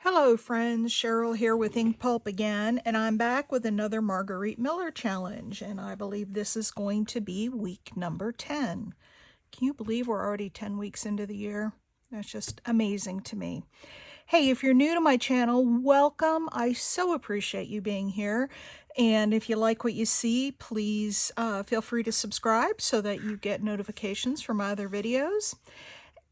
Hello friends, Cheryl here with Ink Pulp again, and I'm back with another Margarete Miller challenge, and I believe this is going to be week number 10. Can you believe we're already 10 weeks into the year? That's just amazing to me. Hey, if you're new to my channel, welcome. I so appreciate you being here, and if you like what you see, please feel free to subscribe so that you get notifications for my other videos.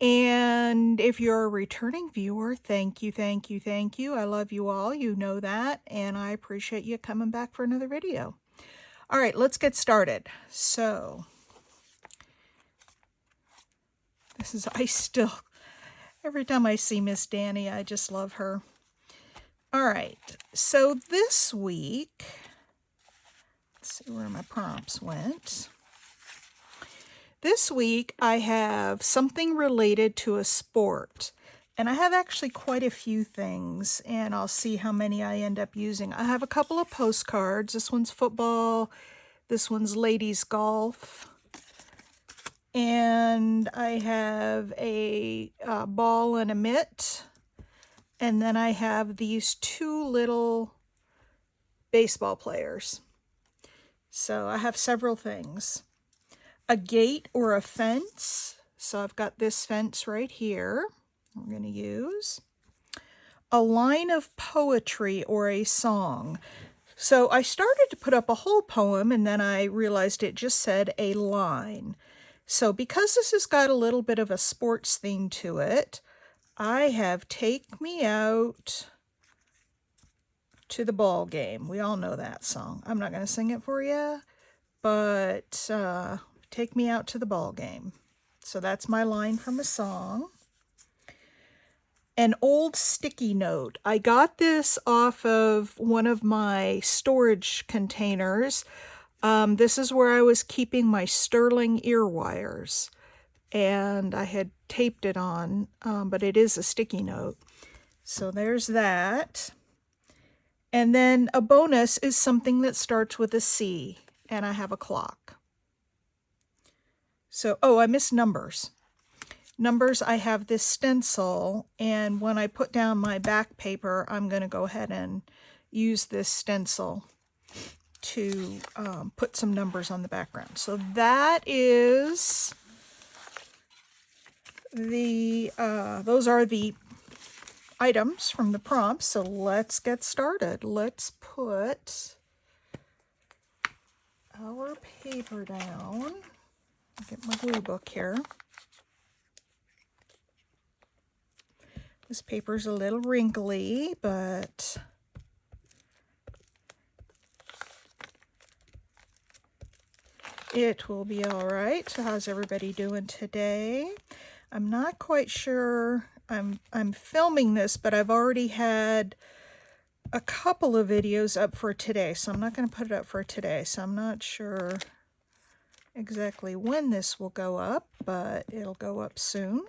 And if you're a returning viewer, thank you, thank you, thank you. I love you all. You know that. And I appreciate you coming back for another video. All right, let's get started. So, every time I see Miss Danny, I just love her. All right, so this week, let's see where my prompts went. This week I have something related to a sport, and I have actually quite a few things, and I'll see how many I end up using. I have a couple of postcards. This one's football, this one's ladies golf, and I have a ball and a mitt, and then I have these two little baseball players. So I have several things. A gate or a fence. So I've got this fence right here we're going to use. A line of poetry or a song. So I started to put up a whole poem and then I realized it just said a line. So because this has got a little bit of a sports theme to it, I have Take Me Out to the Ball Game. We all know that song. I'm not going to sing it for you, but Take Me Out to the Ball Game. So that's my line from a song. An old sticky note. I got this off of one of my storage containers. This is where I was keeping my sterling ear wires. And I had taped it on, but it is a sticky note. So there's that. And then a bonus is something that starts with a C. And I have a clock. So, oh, I missed numbers. Numbers, I have this stencil, and when I put down my back paper, I'm going to go ahead and use this stencil to put some numbers on the background. So that is the, those are the items from the prompts. So let's get started. Let's put our paper down. Get my glue book here. This paper's a little wrinkly, but it will be all right. So how's everybody doing today? I'm not quite sure. I'm filming this, but I've already had a couple of videos up for today, so I'm not going to put it up for today. So I'm not sure exactly when this will go up, but it'll go up soon.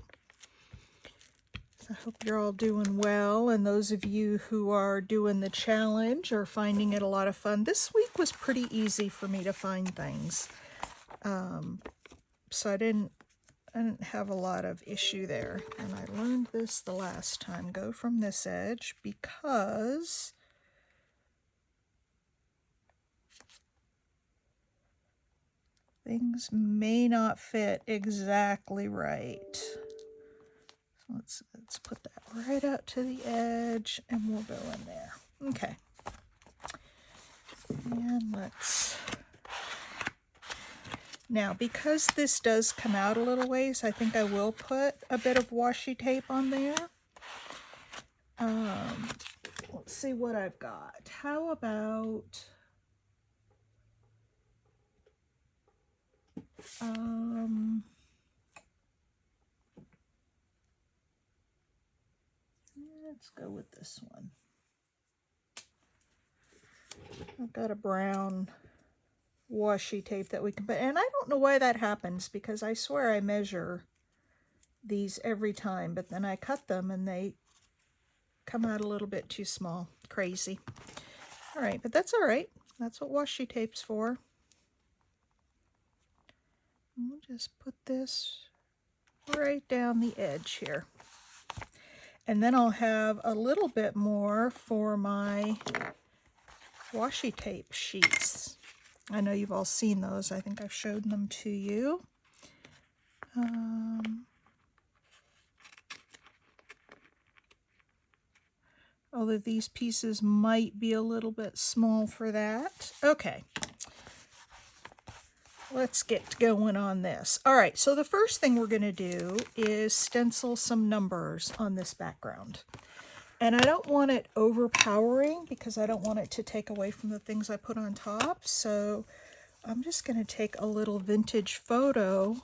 So I hope you're all doing well, and those of you who are doing the challenge are finding it a lot of fun. This week was pretty easy for me to find things, so I didn't have a lot of issue there. And I learned this the last time. Go from this edge because things may not fit exactly right. So let's put that right out to the edge and we'll go in there. Okay. And now because this does come out a little ways, I think I will put a bit of washi tape on there. Let's see what I've got. How about let's go with this one. I've got a brown washi tape that we can put, and I don't know why that happens because I swear I measure these every time, but then I cut them and they come out a little bit too small. Crazy. All right, but that's all right. That's what washi tape's for. We'll just put this right down the edge here. And then I'll have a little bit more for my washi tape sheets. I know you've all seen those. I think I've showed them to you. Although these pieces might be a little bit small for that. Okay. Let's get going on this. All right, so the first thing we're going to do is stencil some numbers on this background. And I don't want it overpowering because I don't want it to take away from the things I put on top. So I'm just going to take a little vintage photo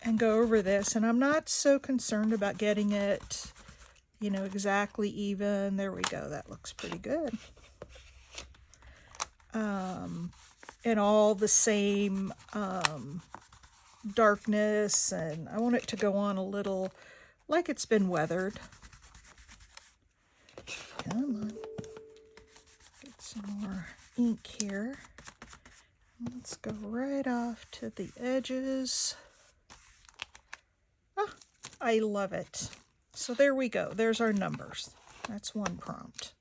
and go over this. And I'm not so concerned about getting it, you know, exactly even. There we go. That looks pretty good. And all the same darkness, and I want it to go on a little like it's been weathered. Come on. Get some more ink here. Let's go right off to the edges. Oh, I love it. So there we go. There's our numbers. That's one prompt.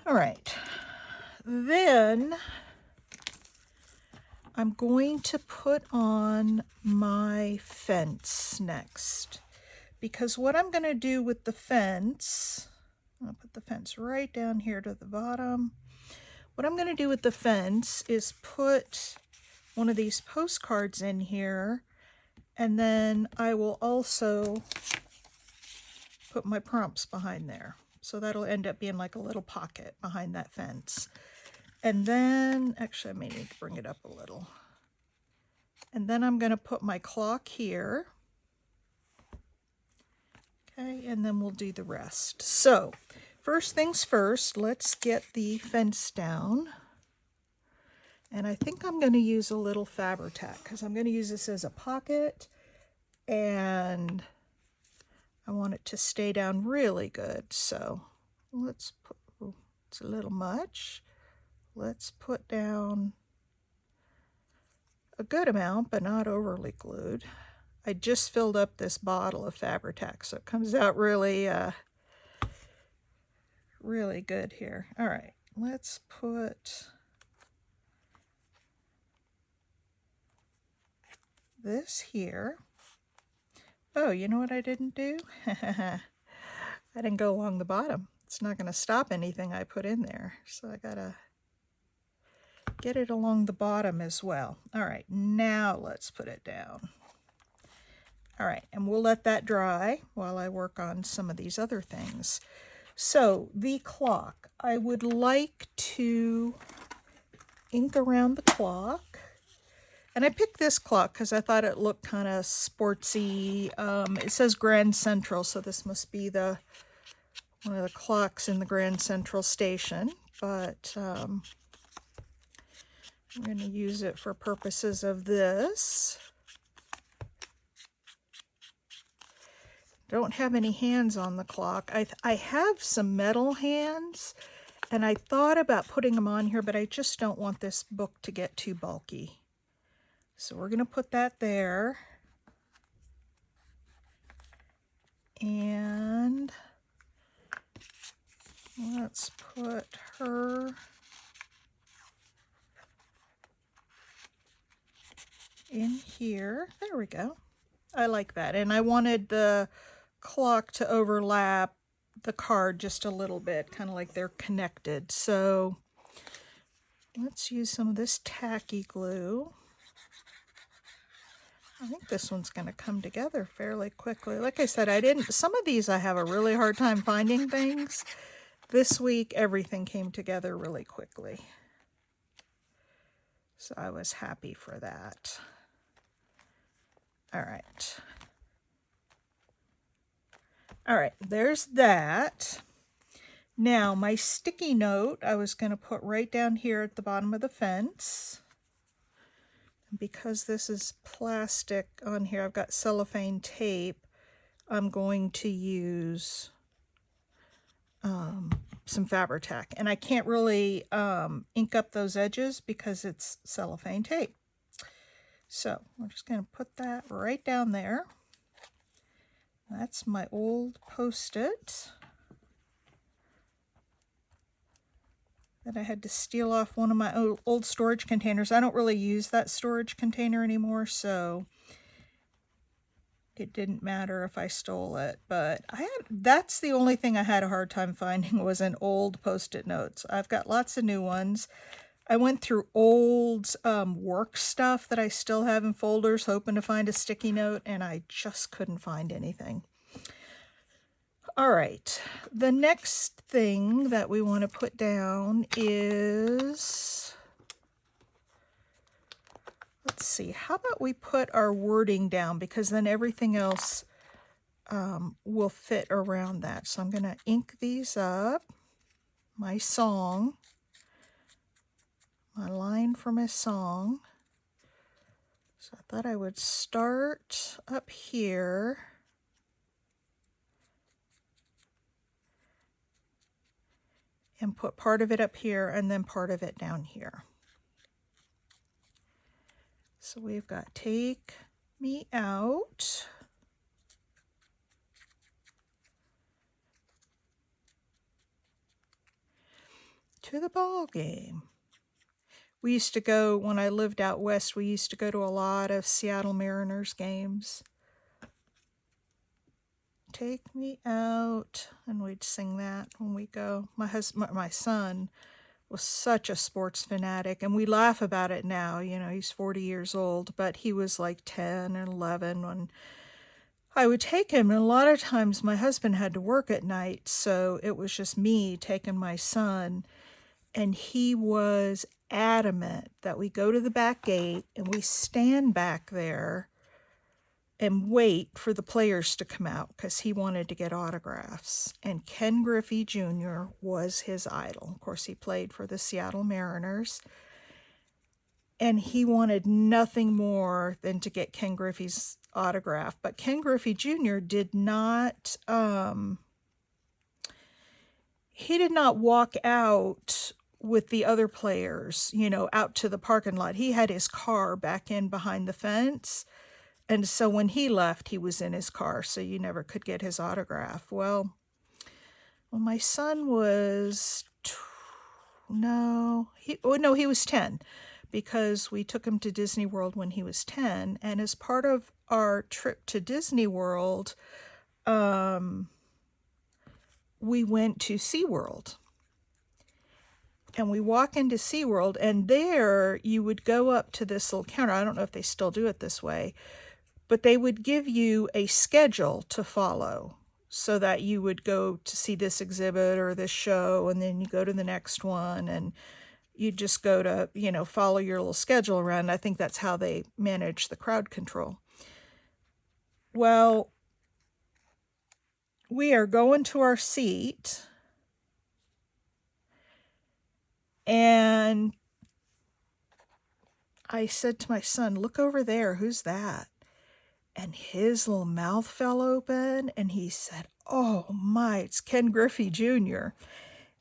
All right. Then I'm going to put on my fence next. Because what I'm going to do with the fence, I'll put the fence right down here to the bottom. What I'm going to do with the fence is put one of these postcards in here, and then I will also put my prompts behind there. So that'll end up being like a little pocket behind that fence. And then, actually I may need to bring it up a little. And then I'm going to put my clock here. Okay, and then we'll do the rest. So, first things first, let's get the fence down. And I think I'm going to use a little Fabri-Tac because I'm going to use this as a pocket, and I want it to stay down really good. So let's put, oh, it's a little much. Let's put down a good amount, but not overly glued. I just filled up this bottle of Fabri-Tac, so it comes out really, really good here. All right, let's put this here. Oh, you know what I didn't do? I didn't go along the bottom. It's not going to stop anything I put in there, so I gotta get it along the bottom as well. All right, now let's put it down. All right, and we'll let that dry while I work on some of these other things. So the clock, I would like to ink around the clock. And I picked this clock because I thought it looked kind of sportsy. It says Grand Central, so this must be one of the clocks in the Grand Central Station. But I'm going to use it for purposes of this. Don't have any hands on the clock. I have some metal hands, and I thought about putting them on here, but I just don't want this book to get too bulky. So we're going to put that there. And let's put her in here. There we go. I like that. And I wanted the clock to overlap the card just a little bit, kind of like they're connected. So let's use some of this tacky glue. I think this one's going to come together fairly quickly. Like I said, some of these I have a really hard time finding things. This week, everything came together really quickly. So I was happy for that. All right. All right, there's that. Now, my sticky note, I was going to put right down here at the bottom of the fence. Because this is plastic on here, I've got cellophane tape, I'm going to use some Fabri-Tac. And I can't really ink up those edges because it's cellophane tape. So we're just going to put that right down there. That's my old Post-it that I had to steal off one of my old storage containers. I don't really use that storage container anymore, so it didn't matter if I stole it. But that's the only thing I had a hard time finding was an old Post-it notes. I've got lots of new ones. I went through old work stuff that I still have in folders, hoping to find a sticky note, and I just couldn't find anything. All right, the next thing that we want to put down is, let's see, how about we put our wording down, because then everything else will fit around that. So I'm going to ink these up, my song, my line for my song. So I thought I would start up here. And put part of it up here and then part of it down here. So we've got take me out. To the ball game. We used to go, when I lived out west, we used to go to a lot of Seattle Mariners games. Take me out, and we'd sing that when we go. My son was such a sports fanatic, and we laugh about it now. You know, he's 40 years old, but he was like 10 and 11 when I would take him. And a lot of times my husband had to work at night, so it was just me taking my son, and he was adamant that we go to the back gate and we stand back there and wait for the players to come out because he wanted to get autographs. And Ken Griffey Jr. was his idol. Of course, he played for the Seattle Mariners. And he wanted nothing more than to get Ken Griffey's autograph. But Ken Griffey Jr. did not, he did not walk out with the other players, you know, out to the parking lot. He had his car back in behind the fence. And so when he left, he was in his car, so you never could get his autograph. Well, my son was, he was 10, because we took him to Disney World when he was 10. And as part of our trip to Disney World, we went to SeaWorld. And we walk into SeaWorld, and there you would go up to this little counter. I don't know if they still do it this way, but they would give you a schedule to follow so that you would go to see this exhibit or this show, and then you go to the next one, and you just go to, you know, follow your little schedule around. I think that's how they manage the crowd control. Well, we are going to our seat, and I said to my son, "Look over there, who's that?" And his little mouth fell open, and he said, "Oh my, it's Ken Griffey Jr."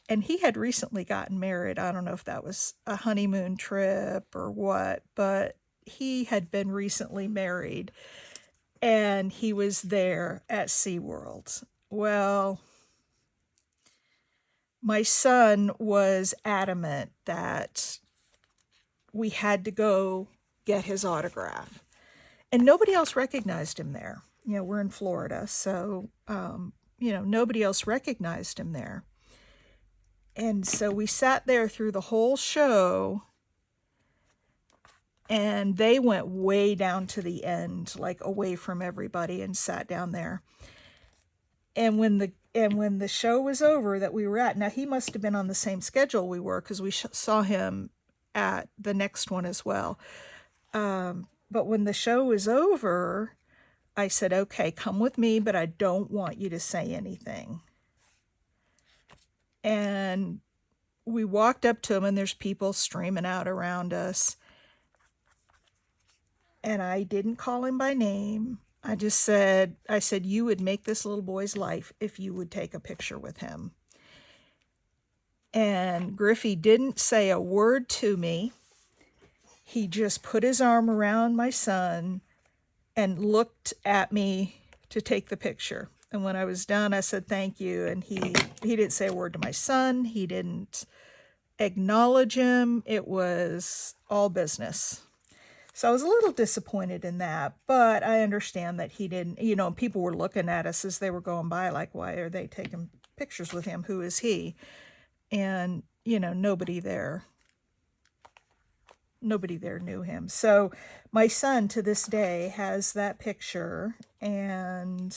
And he had recently gotten married. I don't know if that was a honeymoon trip or what, but he had been recently married, and he was there at SeaWorld. Well, my son was adamant that we had to go get his autograph. And nobody else recognized him there. You know, we're in Florida, so, you know, nobody else recognized him there. And so we sat there through the whole show, and they went way down to the end, like away from everybody, and sat down there. And when the show was over that we were at, now he must have been on the same schedule we were, because we saw him at the next one as well. But when the show was over, I said, "Okay, come with me, but I don't want you to say anything." And we walked up to him, and there's people streaming out around us. And I didn't call him by name. I said, "You would make this little boy's life if you would take a picture with him." And Griffey didn't say a word to me. he just put his arm around my son and looked at me to take the picture. And when I was done, I said, thank you. And he didn't say a word to my son. He didn't acknowledge him. It was all business. So I was a little disappointed in that, but I understand that he didn't, you know, people were looking at us as they were going by like, why are they taking pictures with him? Who is he? And, you know, nobody there knew him. So my son to this day has that picture, and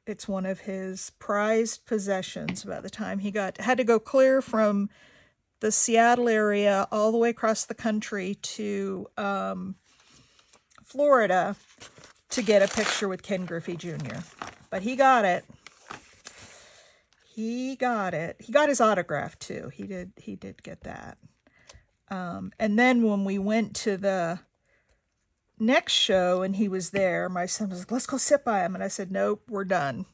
it's one of his prized possessions. By the time he had to go clear from the Seattle area all the way across the country to Florida to get a picture with Ken Griffey Jr. But he got it. He got his autograph too. He did get that. And then when we went to the next show and he was there, my son was like, let's go sit by him. And I said, nope, we're done.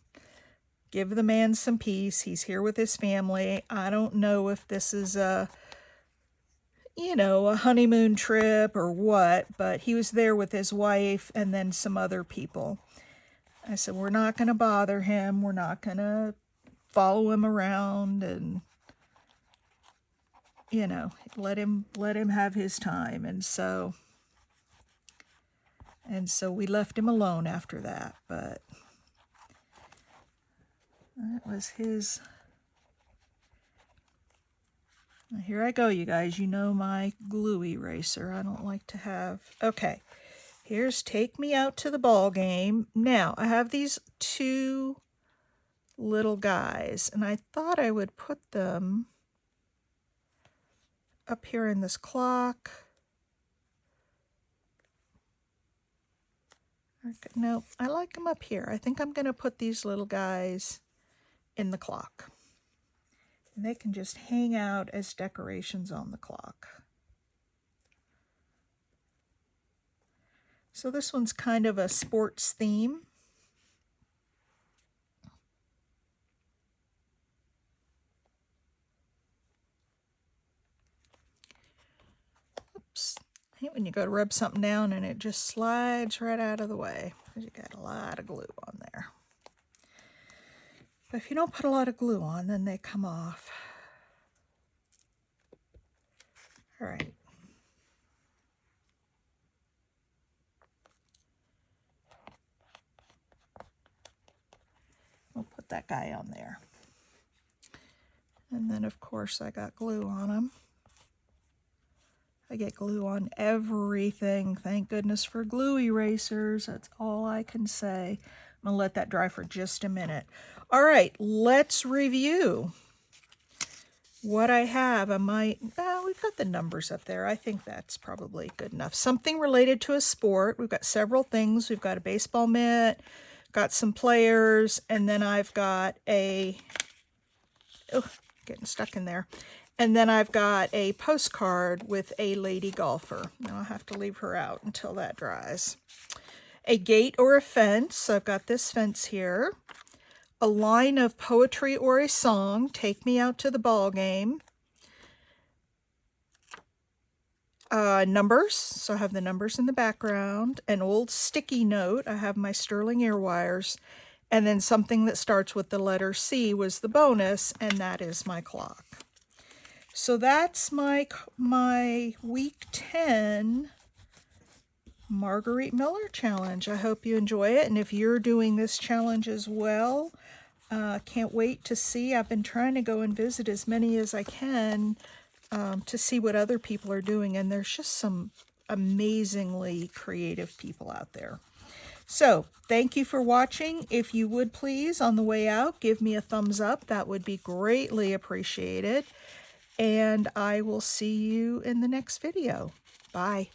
Give the man some peace. He's here with his family. I don't know if this is a honeymoon trip or what, but he was there with his wife and then some other people. I said, we're not going to bother him. We're not going to follow him around and, let him have his time. And so we left him alone after that, but that was his. Here I go, you guys. You know my glue eraser. I don't like to have. Okay, here's Take Me Out to the Ball Game. Now, I have these two little guys, and I thought I would put them up here in this clock. Okay, no, I like them up here. I think I'm going to put these little guys in the clock. And they can just hang out as decorations on the clock. So this one's kind of a sports theme. Oops. I hate when you go to rub something down and it just slides right out of the way because you got a lot of glue on there. But if you don't put a lot of glue on, then they come off. All right. We'll put that guy on there. And then, of course, I got glue on him. I get glue on everything. Thank goodness for glue erasers. That's all I can say. I'm going to let that dry for just a minute. All right, let's review what I have. We've got the numbers up there. I think that's probably good enough. Something related to a sport. We've got several things. We've got a baseball mitt, got some players, and then I've got getting stuck in there. And then I've got a postcard with a lady golfer. Now I'll have to leave her out until that dries. A gate or a fence. So I've got this fence here. A line of poetry or a song. Take Me Out to the Ball Game. Numbers. So I have the numbers in the background. An old sticky note. I have my sterling ear wires. And then something that starts with the letter C was the bonus, and that is my clock. So that's my week 10 Margarete Miller challenge. I hope you enjoy it. And if you're doing this challenge as well, can't wait to see. I've been trying to go and visit as many as I can to see what other people are doing. And there's just some amazingly creative people out there. So thank you for watching. If you would please, on the way out, give me a thumbs up. That would be greatly appreciated. And I will see you in the next video. Bye.